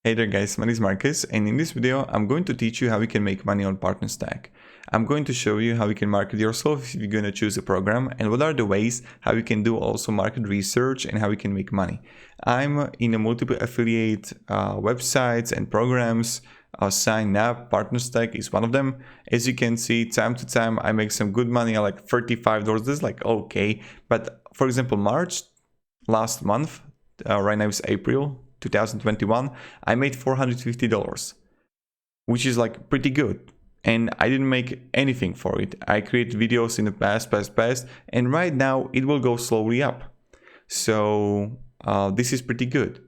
Hey there guys, my name is Marcus, and in this video I'm going to teach you how you can make money on PartnerStack. I'm going to show you how you can market yourself if you're going to choose a program, and what are the ways how you can do also market research and how you can make money. I'm in a multiple affiliate websites and programs. Sign up, PartnerStack is one of them. As you can see, time to time I make some good money, like $35. This is like okay, but for example March last month, right now it's April 2021, I made $450, which is like pretty good. And I didn't make anything for it. I created videos in the past, and right now it will go slowly up. So this is pretty good.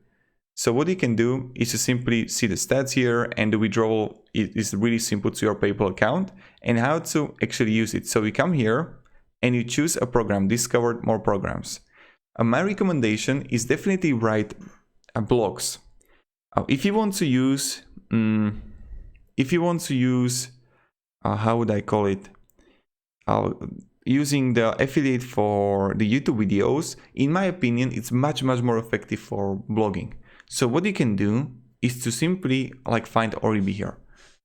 So what you can do is to simply see the stats here, and the withdrawal is really simple to your PayPal account, and how to actually use it. So you come here and you choose a program, discover more programs. My recommendation is definitely write blogs. If you want to use, how would I call it? Using the affiliate for the YouTube videos, in my opinion, it's much more effective for blogging. So what you can do is to simply like find Oribi here.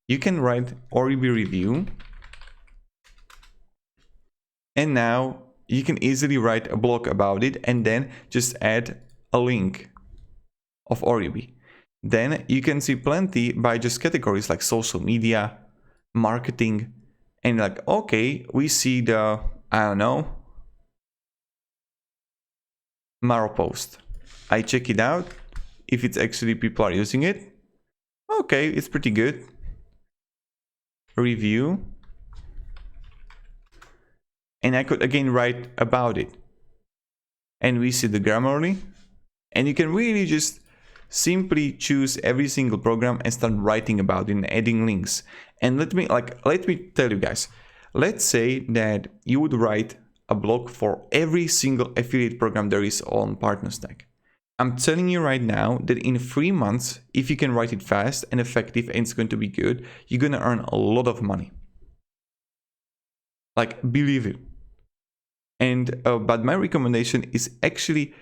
You can write Oribi review, and now you can easily write a blog about it and then just add a link of Oribi. Then you can see plenty by just categories like social media, marketing, and like, okay, we see the, I don't know, Maro post. I check it out. If it's actually people are using it, okay, it's pretty good. Review. And I could again write about it. And we see the Grammarly. And you can really just simply choose every single program and start writing about it and adding links. And let me tell you guys, let's say that you would write a blog for every single affiliate program there is on PartnerStack. I'm telling you right now that in 3 months, if you can write it fast and effective and it's going to be good, you're going to earn a lot of money. Like, believe it. And but my recommendation is actually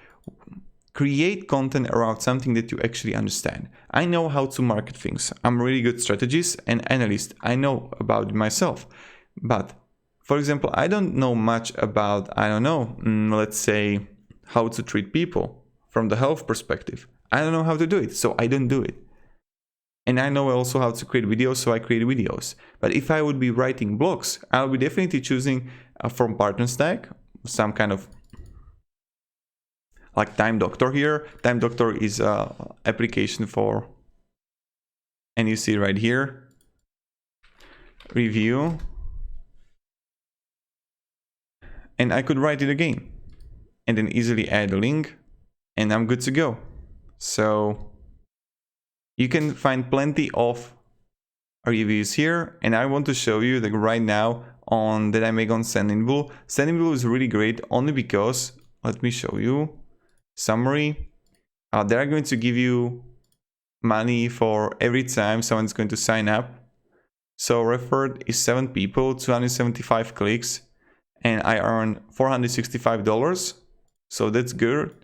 create content around something that you actually understand. I know how to market things. I'm a really good strategist and analyst. I know about it myself. But for example, I don't know much about, I don't know, let's say how to treat people from the health perspective. I don't know how to do it, so I don't do it. And I know also how to create videos, so I create videos. But if I would be writing blogs, I'll be definitely choosing from PartnerStack some kind of like Time Doctor here. Time Doctor is an application for, and you see right here, review. And I could write it again and then easily add a link and I'm good to go. So you can find plenty of reviews here, and I want to show you that right now on that I make on Sendinblue. Sendinblue is really great only because, let me show you, summary. They are going to give you money for every time someone's going to sign up. So referred is 7 people, 275 clicks, and I earn $465. So that's good,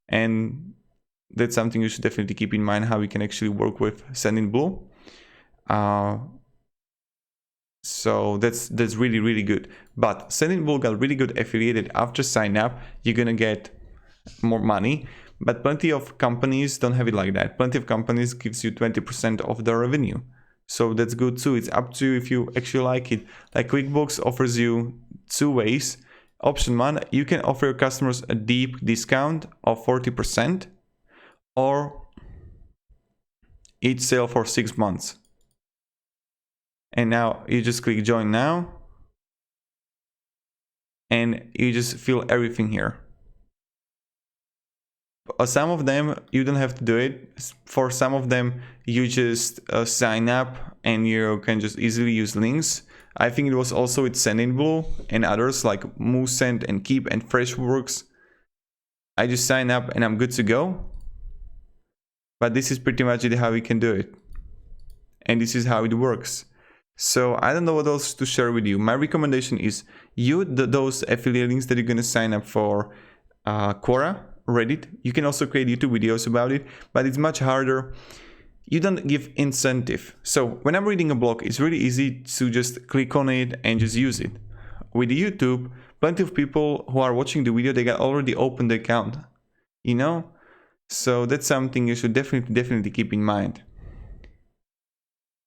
and that's something you should definitely keep in mind, how we can actually work with Sendinblue. So that's really good. But Sendinblue got really good affiliated. After sign up, you're gonna get more money, but plenty of companies don't have it like that. Plenty of companies gives you 20% of the revenue, so that's good too. It's up to you if you actually like it. Like QuickBooks offers you 2 ways. Option 1, you can offer your customers a deep discount of 40% or each sale for 6 months. And now you just click join now and you just fill everything here. Some of them you don't have to do it. For some of them you just sign up and you can just easily use links. I think it was also with Sendinblue and others like MooSend and Keep and Freshworks. I just sign up and I'm good to go. But this is pretty much it, how we can do it. And this is how it works. So I don't know what else to share with you. My recommendation is those affiliate links that you're going to sign up for Quora, Reddit. You can also create YouTube videos about it, but it's much harder you don't give incentive. So when I'm reading a blog, it's really easy to just click on it and just use it. With YouTube, plenty of people who are watching the video, they got already opened the account, you know? So that's something you should definitely keep in mind.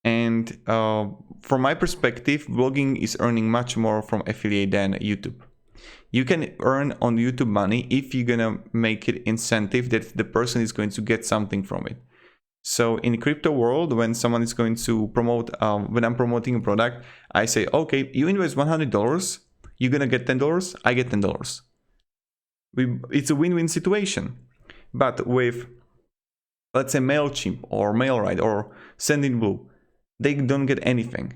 And from my perspective, blogging is earning much more from affiliate than YouTube. You can earn on YouTube money if you're gonna make it incentive that the person is going to get something from it. So in crypto world, when someone is going to promote, when I'm promoting a product, I say, okay, you invest $100, you're gonna get $10, I get $10. It's a win-win situation. But with, let's say, MailChimp or MailRite or Sendinblue, they don't get anything.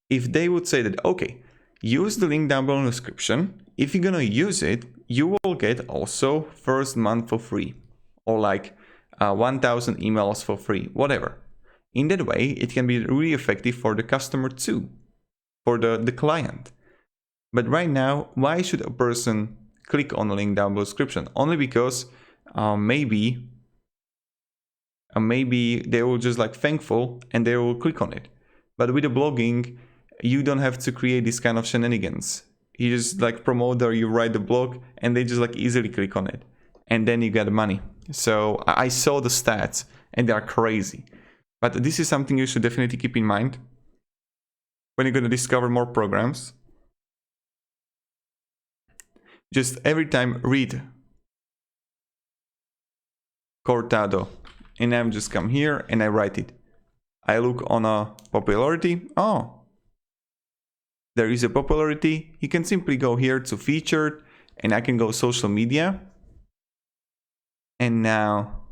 If they would say that, okay, use the link down below in the description, if you're gonna use it, you will get also first month for free, or like 1,000 emails for free, whatever. In that way, it can be really effective for the customer too, for the client. But right now, why should a person click on the link down below description? Only because maybe they will just like thankful and they will click on it. But with the blogging, you don't have to create this kind of shenanigans. You just like promote or you write the blog and they just like easily click on it. And then you get money. So I saw the stats and they are crazy. But this is something you should definitely keep in mind when you're going to discover more programs. Just every time read Cortado. And I'm just come here and I write it. I look on a popularity. Oh, there is a popularity. You can simply go here to featured and I can go social media. And now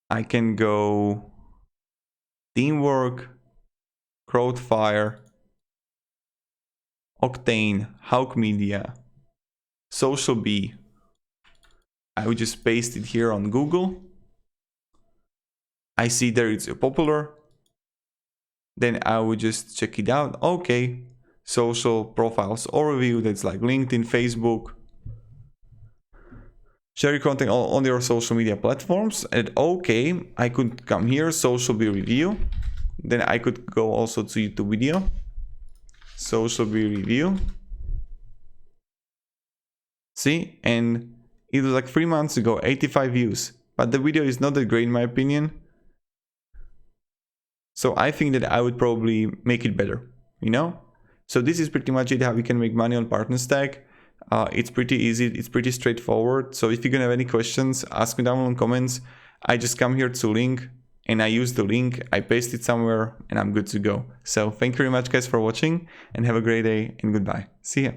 I can go Teamwork, Crowdfire, Octane, Hawk Media, Social Bee. I would just paste it here on Google. I see there it's popular. Then I would just check it out. Okay, social profiles overview. That's like LinkedIn, Facebook. Share your content on your social media platforms. And okay, I could come here, social bee review. Then I could go also to YouTube video. Social bee review. See, and it was like 3 months ago, 85 views. But the video is not that great in my opinion. So I think that I would probably make it better, you know? So this is pretty much it, how we can make money on PartnerStack. It's pretty easy, it's pretty straightforward. So if you're gonna have any questions, ask me down below in comments. I just come here to link and I use the link, I paste it somewhere and I'm good to go. So thank you very much guys for watching and have a great day and goodbye. See ya.